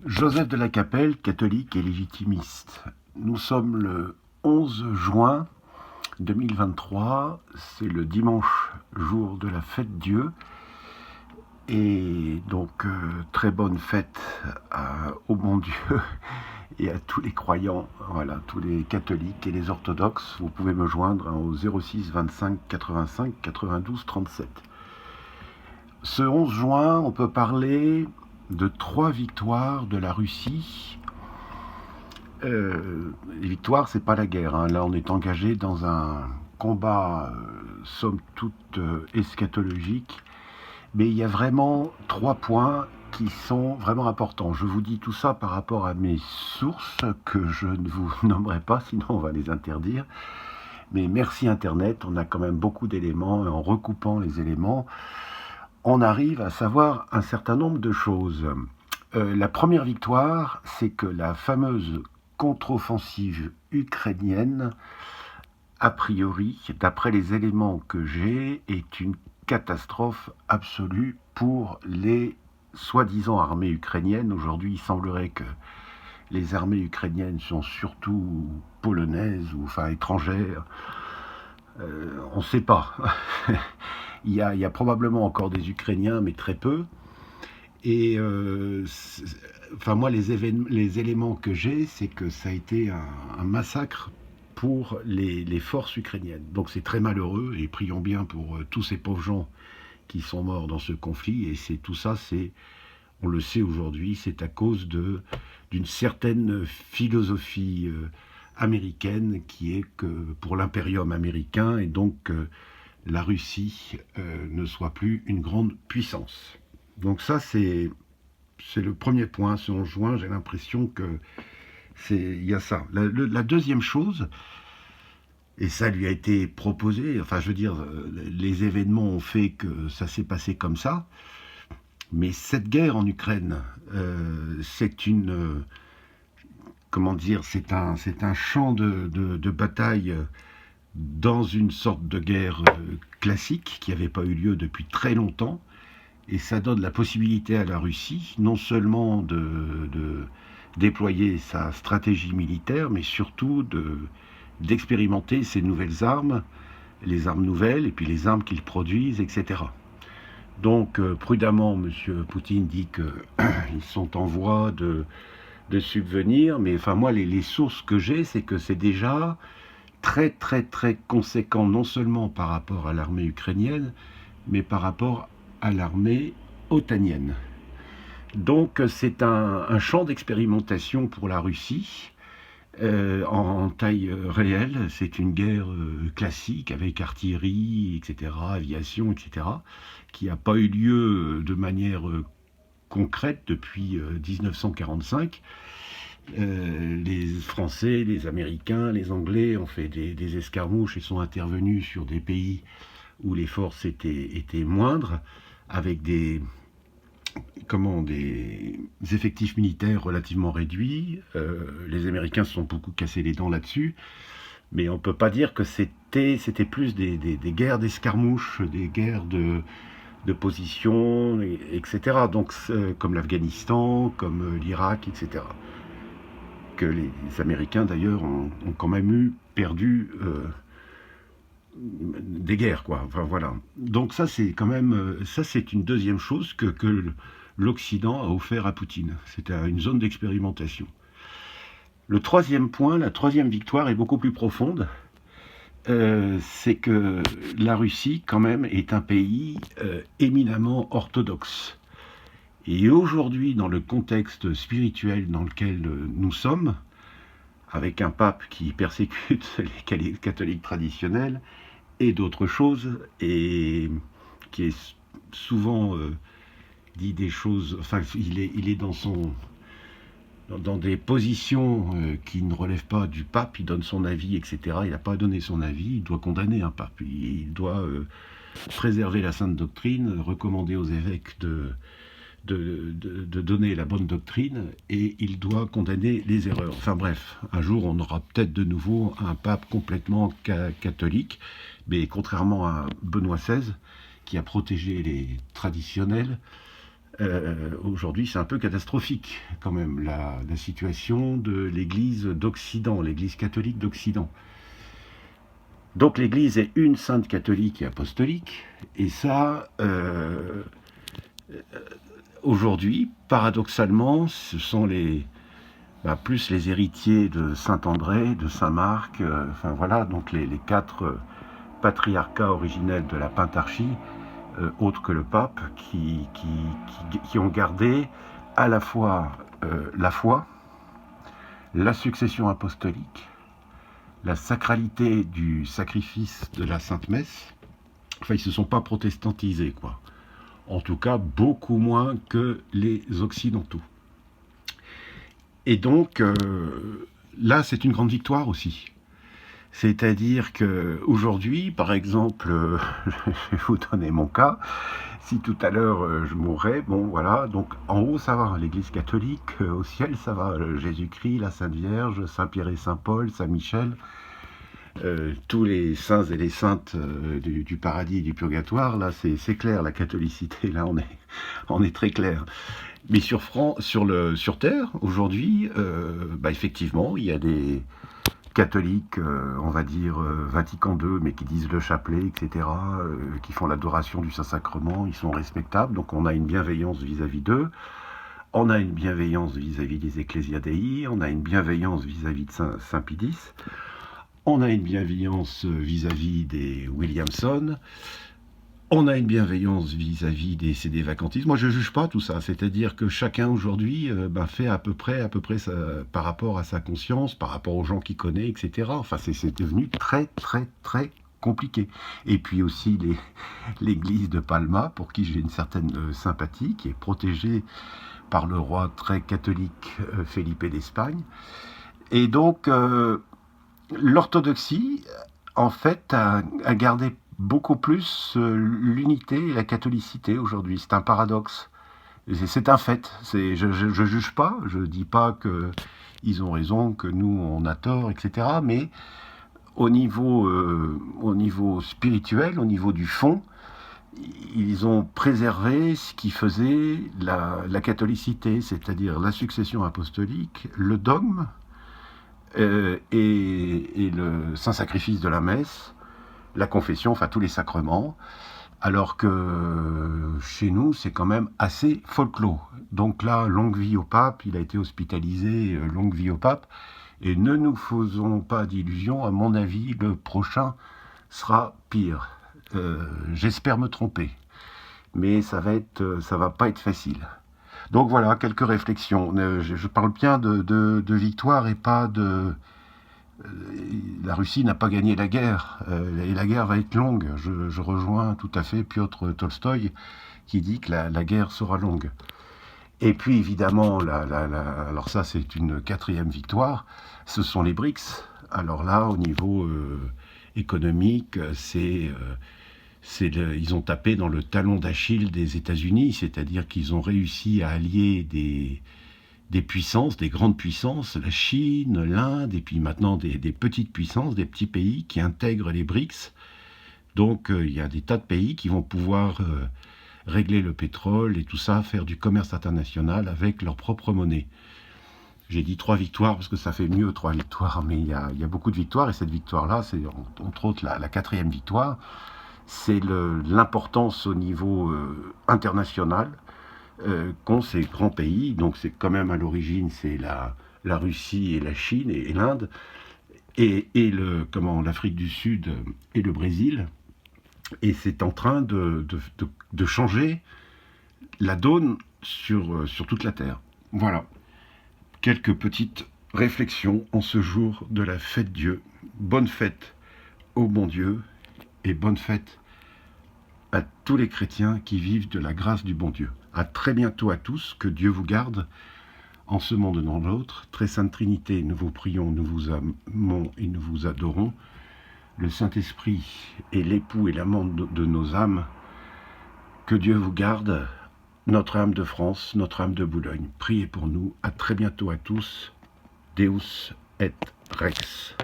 Joseph de la Capelle, catholique et légitimiste. Nous sommes le 11 juin 2023, c'est le dimanche, jour de la fête Dieu. Et donc, très bonne fête au bon Dieu et à tous les croyants, voilà, tous les catholiques et les orthodoxes. Vous pouvez me joindre au 06 25 85 92 37. Ce 11 juin, on peut parler de 3 victoires de la Russie. Les victoires, c'est pas la guerre, hein. Là, on est engagé dans un combat, somme toute, eschatologique. Mais il y a vraiment 3 points qui sont vraiment importants. Je vous dis tout ça par rapport à mes sources, que je ne vous nommerai pas, sinon on va les interdire. Mais merci Internet, on a quand même beaucoup d'éléments, et en recoupant les éléments, on arrive à savoir un certain nombre de choses. La première victoire, c'est que la fameuse contre-offensive ukrainienne, a priori, d'après les éléments que j'ai, est une catastrophe absolue pour les soi-disant armées ukrainiennes. Aujourd'hui, il semblerait que les armées ukrainiennes sont surtout polonaises ou enfin étrangères. On ne sait pas. il y a probablement encore des Ukrainiens, mais très peu. Et enfin moi, les éléments que j'ai, c'est que ça a été un massacre pour les forces ukrainiennes. Donc c'est très malheureux, et prions bien pour tous ces pauvres gens qui sont morts dans ce conflit. Et c'est tout ça, on le sait aujourd'hui, c'est à cause d'une certaine philosophie américaine qui est que pour l'impérium américain, et donc la Russie ne soit plus une grande puissance. Donc ça, c'est le premier point. Ce 11 juin, j'ai l'impression que il y a ça. La deuxième chose, et ça lui a été proposé, enfin je veux dire, les événements ont fait que ça s'est passé comme ça, mais cette guerre en Ukraine, c'est une, comment dire, c'est un champ de bataille dans une sorte de guerre classique qui n'avait pas eu lieu depuis très longtemps. Et ça donne la possibilité à la Russie non seulement de déployer sa stratégie militaire, mais surtout d'expérimenter ces nouvelles armes, les armes nouvelles, et puis les armes qu'ils produisent, etc. Donc, prudemment, M. Poutine dit qu'ils sont en voie de subvenir, mais enfin, moi, les sources que j'ai, c'est que c'est déjà très, très, très conséquent, non seulement par rapport à l'armée ukrainienne, mais par rapport à l'armée otanienne. Donc c'est un champ d'expérimentation pour la Russie en taille réelle. C'est une guerre classique avec artillerie, etc., aviation, etc., qui n'a pas eu lieu de manière concrète depuis 1945. Les Français, les Américains, les Anglais ont fait des escarmouches et sont intervenus sur des pays où les forces étaient moindres, avec des effectifs militaires relativement réduits. Les Américains se sont beaucoup cassés les dents là-dessus, mais on ne peut pas dire que c'était plus des guerres d'escarmouches, des guerres de position, etc. Donc, comme l'Afghanistan, comme l'Irak, etc. Que les Américains, d'ailleurs, ont quand même perdu des guerres, quoi. Enfin, voilà. Donc ça, c'est quand même, ça, c'est une deuxième chose que l'Occident a offert à Poutine. C'était une zone d'expérimentation. Le troisième point, la troisième victoire est beaucoup plus profonde. C'est que la Russie, quand même, est un pays éminemment orthodoxe. Et aujourd'hui, dans le contexte spirituel dans lequel nous sommes, avec un pape qui persécute les catholiques traditionnels et d'autres choses, et qui est souvent dit des choses, enfin il est dans des positions qui ne relèvent pas du pape, il donne son avis, etc. Il n'a pas donné son avis, il doit condamner un pape, il doit préserver la sainte doctrine, recommander aux évêques de donner la bonne doctrine, et il doit condamner les erreurs. Enfin bref, un jour on aura peut-être de nouveau un pape complètement catholique, mais contrairement à Benoît XVI, qui a protégé les traditionnels, aujourd'hui c'est un peu catastrophique quand même, la situation de l'Église d'Occident, l'Église catholique d'Occident. Donc l'Église est une sainte catholique et apostolique, et ça, aujourd'hui, paradoxalement, ce sont plus les héritiers de Saint-André, de Saint-Marc, enfin voilà, donc les quatre patriarcats originels de la Pentarchie, autres que le pape, qui ont gardé à la fois la foi, la succession apostolique, la sacralité du sacrifice de la Sainte Messe. Enfin, ils ne se sont pas protestantisés, quoi. En tout cas, beaucoup moins que les Occidentaux. Et donc, là, c'est une grande victoire aussi. C'est-à-dire qu'aujourd'hui, par exemple, je vais vous donner mon cas, si tout à l'heure je mourrais, bon voilà, donc en haut ça va, l'Église catholique, au ciel ça va, Jésus-Christ, la Sainte Vierge, Saint-Pierre et Saint-Paul, Saint-Michel, tous les saints et les saintes du paradis et du purgatoire, là c'est clair, la catholicité, là on est très clair. Mais sur Terre, aujourd'hui, effectivement, il y a des catholiques, on va dire Vatican II, mais qui disent le chapelet, etc., qui font l'adoration du Saint-Sacrement, ils sont respectables, donc on a une bienveillance vis-à-vis d'eux, on a une bienveillance vis-à-vis des Ecclésiadei, on a une bienveillance vis-à-vis de Saint Pidis, on a une bienveillance vis-à-vis des Williamson, on a une bienveillance vis-à-vis des CD vacantistes. Moi, je ne juge pas tout ça. C'est-à-dire que chacun aujourd'hui fait à peu près par rapport à sa conscience, par rapport aux gens qu'il connaît, etc. Enfin, c'est devenu très, très, très compliqué. Et puis aussi l'église de Palma, pour qui j'ai une certaine sympathie, qui est protégée par le roi très catholique Felipe d'Espagne. Et donc, l'orthodoxie, en fait, a gardé beaucoup plus l'unité et la catholicité aujourd'hui. C'est un paradoxe. C'est un fait. Je juge pas, je dis pas qu'ils ont raison, que nous on a tort, etc. Mais au niveau spirituel, au niveau du fond, ils ont préservé ce qui faisait la catholicité, c'est-à-dire la succession apostolique, le dogme et le saint sacrifice de la messe, la confession, enfin tous les sacrements, alors que chez nous, c'est quand même assez folklore. Donc là, longue vie au pape, il a été hospitalisé, longue vie au pape, et ne nous faisons pas d'illusions, à mon avis, le prochain sera pire. J'espère me tromper, mais ça va pas être facile. Donc voilà, quelques réflexions. Je parle bien de victoire et pas de... La Russie n'a pas gagné la guerre, et la guerre va être longue. Je rejoins tout à fait Piotr Tolstoï, qui dit que la guerre sera longue. Et puis évidemment, alors ça c'est une quatrième victoire, ce sont les BRICS. Alors là, au niveau économique, ils ont tapé dans le talon d'Achille des États-Unis, c'est-à-dire qu'ils ont réussi à allier des puissances, des grandes puissances, la Chine, l'Inde, et puis maintenant des petites puissances, des petits pays qui intègrent les BRICS. Donc il y a des tas de pays qui vont pouvoir régler le pétrole et tout ça, faire du commerce international avec leur propre monnaie. J'ai dit 3 victoires parce que ça fait mieux 3 victoires, mais il y a beaucoup de victoires, et cette victoire-là, c'est entre autres la quatrième victoire, c'est l'importance au niveau international qu'ont ces grands pays. Donc c'est quand même à l'origine, c'est la Russie et la Chine et l'Inde, et l'Afrique du Sud et le Brésil. Et c'est en train de changer la donne sur toute la Terre. Voilà. Quelques petites réflexions en ce jour de la fête Dieu. Bonne fête au bon Dieu, et bonne fête à tous les chrétiens qui vivent de la grâce du bon Dieu. À très bientôt à tous, que Dieu vous garde en ce monde et dans l'autre. Très Sainte Trinité, nous vous prions, nous vous aimons et nous vous adorons. Le Saint-Esprit est l'époux et l'amant de nos âmes. Que Dieu vous garde, notre âme de France, notre âme de Boulogne. Priez pour nous. À très bientôt à tous. Deus et Rex.